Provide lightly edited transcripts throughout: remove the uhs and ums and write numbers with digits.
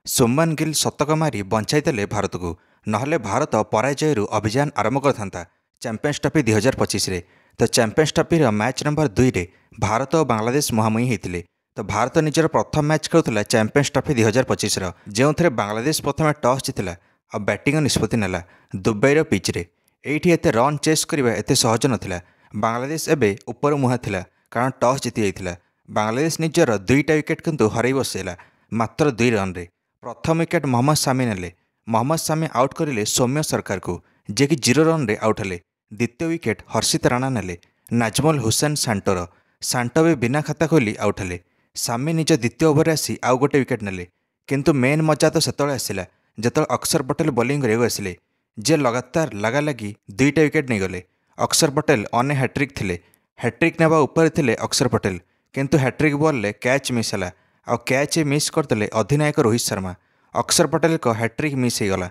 ସୁମନ ଗିଲ୍ ଶତକ ମାରି ବଞ୍ଚାଇଦେଲେ ଭାରତକୁ। ନହେଲେ ଭାରତ ପରାଜୟରୁ ଅଭିଯାନ ଆରମ୍ଭ କରିଥାନ୍ତା ଚାମ୍ପିୟନ୍ସ ଟ୍ରଫି 2025ରେ। ତ ଚାମ୍ପିୟନ୍ସ ଟ୍ରଫିର ମ୍ୟାଚ୍ ନମ୍ବର 2ରେ ଭାରତ ଓ ବାଂଲାଦେଶ ମୁହାଁମୁହିଁ ହୋଇଥିଲେ। ତ ଭାରତ ନିଜର ପ୍ରଥମ ମ୍ୟାଚ୍ ଖେଳୁଥିଲା ଚାମ୍ପିୟନ୍ସ ଟ୍ରଫି 2025ର, ଯେଉଁଥିରେ ବାଂଲାଦେଶ ପ୍ରଥମେ ଟସ୍ ଜିତିଲା ଆଉ ବ୍ୟାଟିଂର ନିଷ୍ପତ୍ତି ନେଲା ଦୁବାଇର ପିଚ୍ରେ। ଏଇଠି ଏତେ ରନ୍ ଚେସ୍ କରିବା ଏତେ ସହଜ ନଥିଲା। ବାଂଲାଦେଶ ଏବେ ଉପର ମୁହାଁ ଥିଲା, କାରଣ ଟସ୍ ଜିତି ଯାଇଥିଲା। ବାଂଲାଦେଶ ନିଜର 2ଟା ୱିକେଟ୍ କିନ୍ତୁ ହରାଇ ବସାଇଲା ମାତ୍ର 2 ରନ୍ରେ। ପ୍ରଥମ ୱିକେଟ୍ ମହମ୍ମଦ ସାମି ନେଲେ। ମହମ୍ମଦ ସାମି ଆଉଟ୍ କରିଲେ ସୌମ୍ୟ ସରକାରକୁ, ଯିଏକି 0 ରନ୍ରେ ଆଉଟ୍ ହେଲେ। ଦ୍ୱିତୀୟ ୱିକେଟ୍ ହର୍ଷିତ ରାଣା ନେଲେ ନାଜମୁଲ ହୁସେନ ସାଣ୍ଟୋର। ସାଣ୍ଟୋ ବି ବିନା ଖାତା ଖୋଲି ଆଉଟ୍ ହେଲେ। ସାମି ନିଜ ଦ୍ୱିତୀୟ ଓଭରରେ ଆସି ଆଉ ଗୋଟେ ୱିକେଟ୍ ନେଲେ। କିନ୍ତୁ ମେନ୍ ମଜା ତ ସେତେବେଳେ ଆସିଲା ଯେତେବେଳେ ଅକ୍ଷର ପଟେଲ ବୋଲିଂ କରିବାକୁ ଆସିଲେ, ଯିଏ ଲଗାତାର ଲାଗାଲାଗି 2ଟା ୱିକେଟ୍ ନେଇଗଲେ। ଅକ୍ଷର ପଟେଲ ଅନ୍ ହ୍ୟାଟ୍ରିକ୍ ଥିଲେ। ହ୍ୟାଟ୍ରିକ୍ ନେବା ଉପରେ ଥିଲେ ଅକ୍ଷର ପଟେଲ, କିନ୍ତୁ ହ୍ୟାଟ୍ରିକ୍ ବଲ୍ରେ କ୍ୟାଚ୍ ମିସ୍ ହେଲା ଆଉ କ୍ୟାଚ୍ ମିସ୍ କରିଦେଲେ ଅଧିନାୟକ ରୋହିତ ଶର୍ମା। ଅକ୍ଷର ପଟେଲଙ୍କ ହ୍ୟାଟ୍ରିକ୍ ମିସ୍ ହୋଇଗଲା,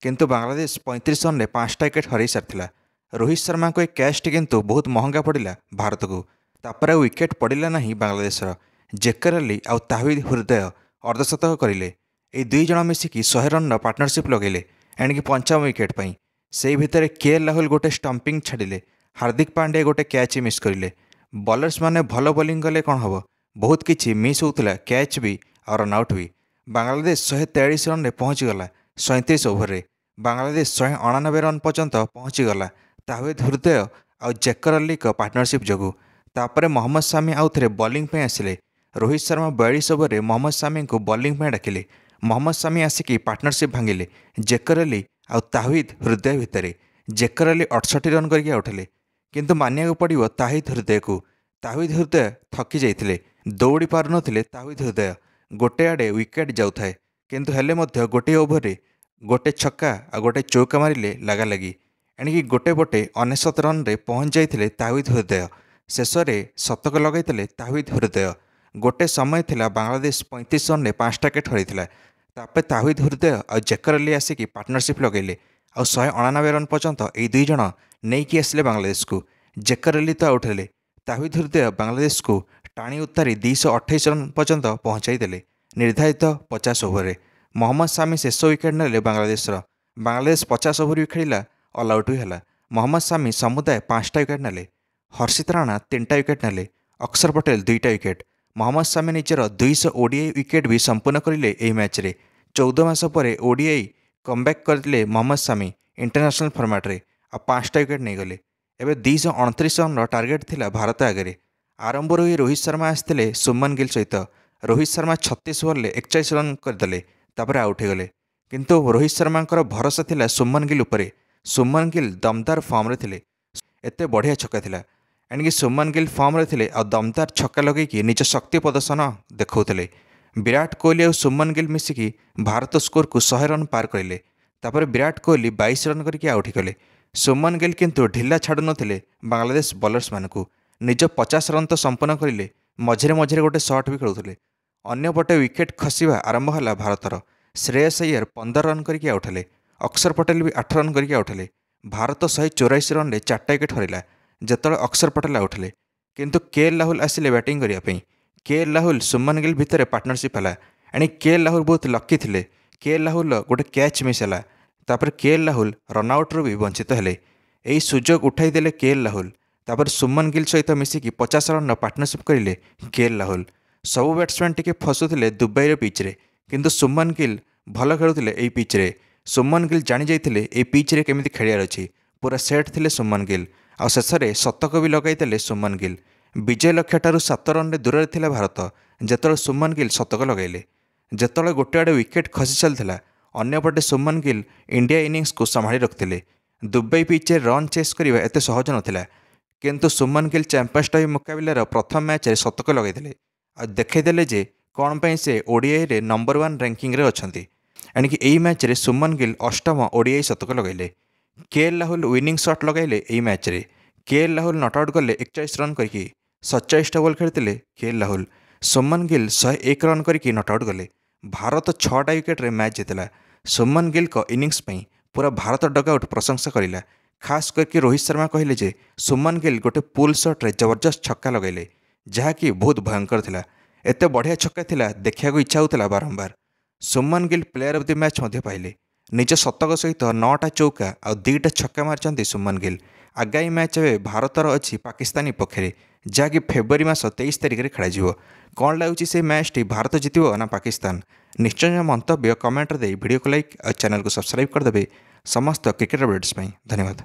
କିନ୍ତୁ ବାଂଲାଦେଶ 35 ରନ୍ରେ 5ଟା ୱିକେଟ୍ ହରାଇ ସାରିଥିଲା। ରୋହିତ ଶର୍ମାଙ୍କ ଏ କ୍ୟାଚ୍ଟି କିନ୍ତୁ ବହୁତ ମହଙ୍ଗା ପଡ଼ିଲା ଭାରତକୁ। ତାପରେ ଆଉ ୱିକେଟ୍ ପଡ଼ିଲା ନାହିଁ ବାଂଲାଦେଶର। ଜେକର ଅଲି ଆଉ ତାହିଦ ହୃଦୟ ଅର୍ଦ୍ଧଶତକ କରିଲେ। ଏହି 2 ଜଣ ମିଶିକି 100 ରନ୍ର ପାର୍ଟନରସିପ୍ ଲଗାଇଲେ ଏଣିକି ପଞ୍ଚମ ୱିକେଟ୍ ପାଇଁ। ସେହି ଭିତରେ କେଏଲ୍ ରାହୁଲ ଗୋଟେ ଷ୍ଟମ୍ପିଂ ଛାଡ଼ିଲେ। ହାର୍ଦ୍ଦିକ ପାଣ୍ଡ୍ୟା ଗୋଟେ କ୍ୟାଚ୍ ମିସ୍ କରିଲେ। ବଲର୍ସମାନେ ଭଲ ବୋଲିଂ କଲେ କ'ଣ ହେବ, ବହୁତ କିଛି ମିସ୍ ହେଉଥିଲା, କ୍ୟାଚ୍ ବି ଆଉ ରନ୍ଆଉଟ୍ ବି। ବାଂଲାଦେଶ 143 ରନ୍ରେ ପହଞ୍ଚିଗଲା 37 ଓଭରରେ। ବାଂଲାଦେଶ 189 ରନ୍ ପର୍ଯ୍ୟନ୍ତ ପହଞ୍ଚିଗଲା ତାହିଦ ହୃଦୟ ଆଉ ଜେକର ଅଲିଙ୍କ ପାର୍ଟନରସିପ୍ ଯୋଗୁଁ। ତାପରେ ମହମ୍ମଦ ସାମି ଆଉ ଥରେ ବୋଲିଂ ପାଇଁ ଆସିଲେ। ରୋହିତ ଶର୍ମା 42 ଓଭରରେ ମହମ୍ମଦ ସାମିଙ୍କୁ ବୋଲିଂ ପାଇଁ ଡାକିଲେ। ମହମ୍ମଦ ସାମି ଆସିକି ପାର୍ଟନରସିପ୍ ଭାଙ୍ଗିଲେ ଜେକର ଅଲି ଆଉ ତାହିଦ ହୃଦୟ ଭିତରେ। ଜେକର ଅଲି 68 ରନ୍ କରିକି ଆଉଟ୍ ହେଲେ। କିନ୍ତୁ ମାନିବାକୁ ପଡ଼ିବ ତାହିଦ ହୃଦୟକୁ। ତାହିଦ ହୃଦୟ ଥକି ଯାଇଥିଲେ, ଦୌଡ଼ି ପାରୁନଥିଲେ। ତାହିଦ ହୃଦୟ ଗୋଟେ ଆଡ଼େ ୱିକେଟ୍ ଯାଉଥାଏ, କିନ୍ତୁ ହେଲେ ମଧ୍ୟ ଗୋଟିଏ ଓଭରରେ ଗୋଟେ ଛକା ଆଉ ଗୋଟେ ଚୌକା ମାରିଲେ ଲାଗାଲାଗି। ଏଣିକି ଗୋଟେ ପଟେ 99 ରନ୍ରେ ପହଞ୍ଚି ଯାଇଥିଲେ ତାହିଦ ହୃଦୟ। ଶେଷରେ ଶତକ ଲଗାଇଥିଲେ ତାହିଦ ହୃଦୟ। ଗୋଟେ ସମୟ ଥିଲା ବାଂଲାଦେଶ 35 ରନ୍ରେ 5ଟା ୱିକେଟ୍ ହରାଇଥିଲା। ତାପରେ ତାହିଦ ହୃଦୟ ଆଉ ଜେକର ଅଲି ଆସିକି ପାର୍ଟନରସିପ୍ ଲଗାଇଲେ ଆଉ 189 ରନ୍ ପର୍ଯ୍ୟନ୍ତ ଏହି 2 ଜଣ ନେଇକି ଆସିଲେ ବାଂଲାଦେଶକୁ। ଜେକର ଅଲି ତ ଆଉଟ୍ ହେଲେ। ତାହିଦ ହୃଦୟ ବାଂଲାଦେଶକୁ ଟାଣି ଉତାରି 228 ରନ୍ ପର୍ଯ୍ୟନ୍ତ ପହଞ୍ଚାଇ ଦେଲେ ନିର୍ଦ୍ଧାରିତ 50 ଓଭରରେ। ମହମ୍ମଦ ସାମି ଶେଷ ୱିକେଟ୍ ନେଲେ ବାଂଲାଦେଶର। ବାଂଲାଦେଶ 50 ଓଭର ବି ଖେଳିଲା, ଅଲ୍ ଆଉଟ୍ ବି ହେଲା। ମହମ୍ମଦ ସାମି ସମୁଦାୟ 5ଟା ୱିକେଟ୍ ନେଲେ। ହର୍ଷିତ ରାଣା 3ଟା ୱିକେଟ୍ ନେଲେ। ଅକ୍ଷର ପଟେଲ 2ଟା ୱିକେଟ୍। ମହମ୍ମଦ ସାମି ନିଜର 200 ଓଡିଆଇ ୱିକେଟ୍ ବି ସମ୍ପୂର୍ଣ୍ଣ କରିଲେ ଏହି ମ୍ୟାଚ୍ରେ। 14 ମାସ ପରେ ଓଡିଆଇ କମ୍ବ୍ୟାକ୍ କରିଥିଲେ ମହମ୍ମଦ ସାମି ଇଣ୍ଟରନ୍ୟାସନାଲ୍ ଫର୍ମାଟ୍ରେ ଆଉ 5ଟା ୱିକେଟ୍ ନେଇଗଲେ। ଏବେ 229 ରନ୍ର ଟାର୍ଗେଟ୍ ଥିଲା ଭାରତ ଆଗରେ। ଆରମ୍ଭରୁ ହିଁ ରୋହିତ ଶର୍ମା ଆସିଥିଲେ ସୁମନ ଗିଲ୍ ସହିତ। ରୋହିତ ଶର୍ମା 36 ବଲ୍ରେ 41 ରନ୍ କରିଦେଲେ, ତାପରେ ଆଉଟ୍ ହୋଇଗଲେ। କିନ୍ତୁ ରୋହିତ ଶର୍ମାଙ୍କର ଭରସା ଥିଲା ସୁମନ ଗିଲ୍ ଉପରେ। ସୁମନ ଗିଲ୍ ଦମଦାର ଫର୍ମରେ ଥିଲେ। ଏତେ ବଢ଼ିଆ ଛକା ଥିଲା। ଏଣିକି ସୁମନ ଗିଲ୍ ଫର୍ମରେ ଥିଲେ ଆଉ ଦମଦାର ଛକା ଲଗେଇକି ନିଜ ଶକ୍ତି ପ୍ରଦର୍ଶନ ଦେଖାଉଥିଲେ। ବିରାଟ କୋହଲି ଆଉ ସୁମନ ଗିଲ୍ ମିଶିକି ଭାରତ ସ୍କୋରକୁ 100 ରନ୍ ପାର କରିଲେ। ତାପରେ ବିରାଟ କୋହଲି 22 ରନ୍ କରିକି ଆଉଟ୍ ହୋଇଗଲେ। ସୁମନ ଗିଲ୍ କିନ୍ତୁ ଢିଲା ଛାଡ଼ୁନଥିଲେ ବାଂଲାଦେଶ ବୋଲର୍ସମାନଙ୍କୁ। ନିଜ 50 ରନ୍ ତ ସମ୍ପନ୍ନ କରିଲେ, ମଝିରେ ମଝିରେ ଗୋଟେ ସଟ୍ ବି ଖେଳୁଥିଲେ। ଅନ୍ୟପଟେ ୱିକେଟ୍ ଖସିବା ଆରମ୍ଭ ହେଲା ଭାରତର। ଶ୍ରେୟସ ଅୟ୍ୟର 15 ରନ୍ କରିକି ଆଉଟ୍ ହେଲେ। ଅକ୍ଷର ପଟେଲ ବି 8 ରନ୍ କରିକି ଆଉଟ୍ ହେଲେ। ଭାରତ 184 ରନ୍ରେ 4ଟା ୱିକେଟ୍ ହରାଇଲା ଯେତେବେଳେ ଅକ୍ଷର ପଟେଲ ଆଉଟ୍ ହେଲେ। କିନ୍ତୁ କେଏଲ୍ ରାହୁଲ ଆସିଲେ ବ୍ୟାଟିଂ କରିବା ପାଇଁ। କେଏଲ୍ ରାହୁଲ ସୁମନ ଗିଲ୍ ଭିତରେ ପାର୍ଟନରସିପ୍ ହେଲା। ଏଣିକି କେଏଲ୍ ରାହୁଲ ବହୁତ ଲକି ଥିଲେ। କେଏଲ୍ ରାହୁଲର ଗୋଟେ କ୍ୟାଚ୍ ମିସ୍ ହେଲା। ତାପରେ କେଏଲ୍ ରାହୁଲ ରନ୍ଆଉଟ୍ରୁ ବି ବଞ୍ଚିତ ହେଲେ। ଏହି ସୁଯୋଗ ଉଠାଇ ଦେଲେ କେଏଲ୍ ରାହୁଲ। ତାପରେ ସୁମନ ଗିଲ୍ ସହିତ ମିଶିକି 50 ରନ୍ର ପାର୍ଟନରସିପ୍ କରିଲେ କେଏଲ୍ ରାହୁଲ। ସବୁ ବ୍ୟାଟ୍ସମ୍ୟାନ୍ ଟିକେ ଫସୁଥିଲେ ଦୁବାଇର ପିଚ୍ରେ, କିନ୍ତୁ ସୁମନ ଗିଲ୍ ଭଲ ଖେଳୁଥିଲେ ଏହି ପିଚ୍ରେ। ସୁମନ ଗିଲ୍ ଜାଣିଯାଇଥିଲେ ଏହି ପିଚ୍ରେ କେମିତି ଖେଳିବାର ଅଛି। ପୁରା ସେଟ୍ ଥିଲେ ସୁମନ ଗିଲ୍ ଆଉ ଶେଷରେ ଶତକ ବି ଲଗାଇଥିଲେ ସୁମନ ଗିଲ୍। ବିଜୟ ଲକ୍ଷ୍ୟଠାରୁ 7 ରନ୍ରେ ଦୂରରେ ଥିଲା ଭାରତ ଯେତେବେଳେ ସୁମନ ଗିଲ୍ ଶତକ ଲଗାଇଲେ। ଯେତେବେଳେ ଗୋଟେ ଆଡ଼େ ୱିକେଟ୍ ଖସି ଚାଲିଥିଲା, ଅନ୍ୟପଟେ ସୁମନ ଗିଲ୍ ଇଣ୍ଡିଆ ଇନିଂସକୁ ସମ୍ଭାଳି ରଖିଥିଲେ। ଦୁବାଇ ପିଚ୍ରେ ରନ୍ ଚେସ୍ କରିବା ଏତେ ସହଜ ନଥିଲା, କିନ୍ତୁ ସୁମନ ଗିଲ୍ ଚାମ୍ପିୟନ୍ସ ଟ୍ରଫି ମୁକାବିଲାର ପ୍ରଥମ ମ୍ୟାଚ୍ରେ ଶତକ ଲଗାଇଥିଲେ ଆଉ ଦେଖାଇଦେଲେ ଯେ କ'ଣ ପାଇଁ ସେ ଓଡିଆଇରେ ନମ୍ବର 1 ରାଙ୍କିଂରେ ଅଛନ୍ତି। ଏଣିକି ଏହି ମ୍ୟାଚ୍ରେ ସୁମନ ଗିଲ୍ 8ମ ଓଡିଆଇ ଶତକ ଲଗାଇଲେ। କେଏଲ୍ ରାହୁଲ ୱିନିଂ ସଟ୍ ଲଗାଇଲେ ଏହି ମ୍ୟାଚ୍ରେ। କେଏଲ୍ ରାହୁଲ ନଟ୍ ଆଉଟ୍ କଲେ 41 ରନ୍ କରିକି। 47ଟା ବଲ୍ ଖେଳିଥିଲେ କେଏଲ୍ ରାହୁଲ। ସୁମନ ଗିଲ୍ 101 ରନ୍ କରିକି ନଟ୍ ଆଉଟ୍ କଲେ। ଭାରତ 6ଟା ୱିକେଟ୍ରେ ମ୍ୟାଚ୍ ଜିତିଲା। ସୁମନ ଗିଲ୍ଙ୍କ ଇନିଂସ ପାଇଁ ପୁରା ଭାରତ ଡଗ୍ଆଉଟ୍ ପ୍ରଶଂସା କରିଲା। ଖାସ୍ କରିକି ରୋହିତ ଶର୍ମା କହିଲେ ଯେ ସୁମନ ଗିଲ୍ ଗୋଟେ ପୁଲ୍ ସଟ୍ରେ ଜବରଦସ୍ତ ଛକା ଲଗାଇଲେ, ଯାହାକି ବହୁତ ଭୟଙ୍କର ଥିଲା। ଏତେ ବଢ଼ିଆ ଛକା ଥିଲା, ଦେଖିବାକୁ ଇଚ୍ଛା ହେଉଥିଲା ବାରମ୍ବାର। Suman Gill player of the match ମଧ୍ୟ ପାଇଲେ। ନିଜ ଶତକ ସହିତ 9ଟା ଚୌକା ଆଉ 2ଟା ଛକା ମାରିଛନ୍ତି ସୁମନ ଗିଲ୍। ଆଗାମୀ ମ୍ୟାଚ୍ ଏବେ ଭାରତର ଅଛି ପାକିସ୍ତାନ ବିପକ୍ଷରେ, ଯାହାକି ଫେବୃଆରୀ ମାସ 23 ତାରିଖରେ ଖେଳାଯିବ। କ'ଣ ଲାଗୁଛି ସେ ମ୍ୟାଚ୍ଟି ଭାରତ ଜିତିବ ନା ପାକିସ୍ତାନ? ନିଶ୍ଚୟ ମନ୍ତବ୍ୟ କମେଣ୍ଟରେ ଦେଇ ଭିଡ଼ିଓକୁ ଲାଇକ୍ ଆଉ ଚ୍ୟାନେଲକୁ ସବସ୍କ୍ରାଇବ୍ କରିଦେବେ ସମସ୍ତ କ୍ରିକେଟ୍ ଅପଡେଟ୍ସ ପାଇଁ। ଧନ୍ୟବାଦ।